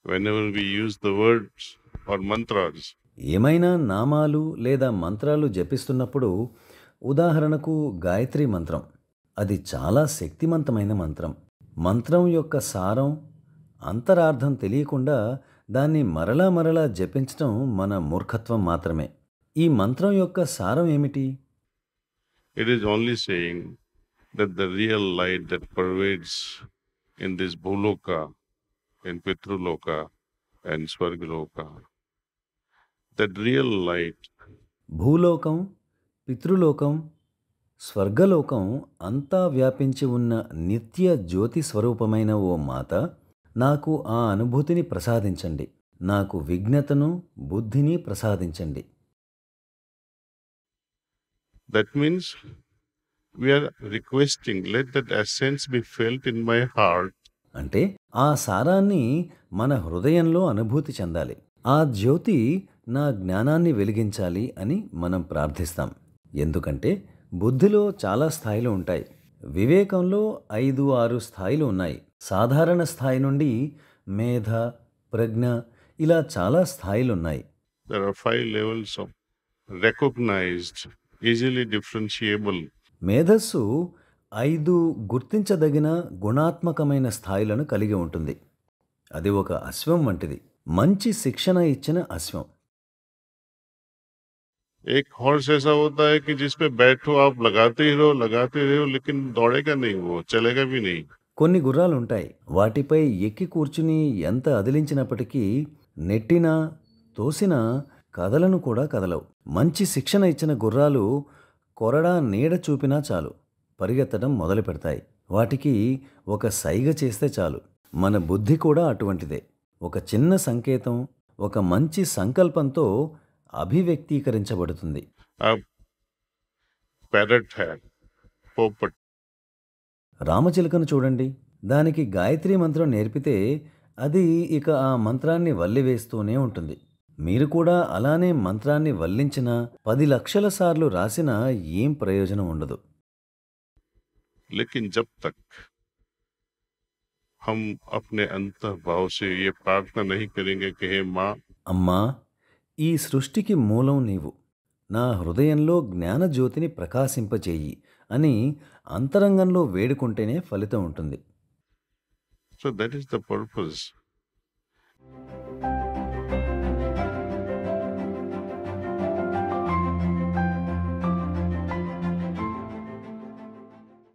whenever we use the words or mantras, ఏమైనా నామాలు లేదా మంత్రాలు జపిస్తున్నప్పుడు ఉదాహరణకు గాయత్రి మంత్రం అది చాలా శక్తివంతమైన మంత్రం. మంత్రం యొక్క సారం, అంతరార్థం తెలియకుండా దాన్ని మరలా మరలా జపించటం మన మూర్ఖత్వం మాత్రమే. ఈ మంత్రం యొక్క సారం ఏమిటి? it is only saying that the real light that pervades in this Bhuloka, in Pitruloka and Swargaloka, that real light భూలోకం, పితృలోకం, స్వర్గలోకం అంతా వ్యాపించి ఉన్న నిత్య జ్యోతి స్వరూపమైన ఓ మాత, నాకు ఆ అనుభూతిని ప్రసాదించండి. నాకు విజ్ఞతను, బుద్ధిని ప్రసాదించండి. that means we are requesting, let that essence be felt in my heart. అంటే ఆ సారాన్ని మన హృదయంలో అనుభూతి చెందాలి. ఆ జ్యోతి నా జ్ఞానాన్ని వెలిగించాలి అని మనం ప్రార్థిస్తాం. ఎందుకంటే బుద్ధిలో చాలా స్థాయిలు ఉంటాయి. వివేకంలో 5-6 స్థాయిలు ఉన్నాయి. సాధారణ స్థాయి నుండి మేధ, ప్రజ్ఞ ఇలా చాలా స్థాయిలున్నాయి. There are 5 levels of recognized, easily differentiable. మేధస్సు 5 గుర్తించదగిన గుణాత్మకమైన స్థాయిలను కలిగి ఉంటుంది. అది ఒక అశ్వం వంటిది, మంచి శిక్షణ ఇచ్చిన అశ్వం. एक हॉर्स ऐसा होता है कि जिस पे बैठो आप लगाते ही रहो लेकिन दौड़ेगा नहीं, वो चलेगा भी नहीं. కొన్ని గుర్రాలుంటాయి. వాటిపై ఎక్కి కూర్చుని ఎంత అదిలించినప్పటికీ నెట్టినా, తోసినా కదలను కూడా కదలవు. మంచి శిక్షణ ఇచ్చిన గుర్రాలు కొరడా నీడ చూపినా చాలు పరిగెత్తడం మొదలు పెడతాయి. వాటికి ఒక సైగ చేస్తే చాలు. మన బుద్ధి కూడా అటువంటిదే. ఒక చిన్న సంకేతం, ఒక మంచి సంకల్పంతో అభివ్యక్తీకరించబడుతుంది. अब पैरट है, पोपट, రామచిలుకను చూడండి. దానికి గాయత్రి మంత్రం నేర్పితే అది ఇక ఆ మంత్రాన్ని వల్లివేస్తూనే ఉంటుంది. మీరు కూడా అలానే మంత్రాన్ని వల్లించినా 10 లక్షల సార్లు రాసినా ఏం ప్రయోజనం ఉండదు. लेकिन जब तक हम अपने अंतर्भाव से ये प्रार्थना नहीं करेंगे कि हे माँ, అమ్మా, ఈ సృష్టికి మూలం నీవు, నా హృదయంలో జ్ఞానజ్యోతిని ప్రకాశింపచేయి అని అంతరంగంలో వేడుకుంటేనే ఫలితం ఉంటుంది. so that is the purpose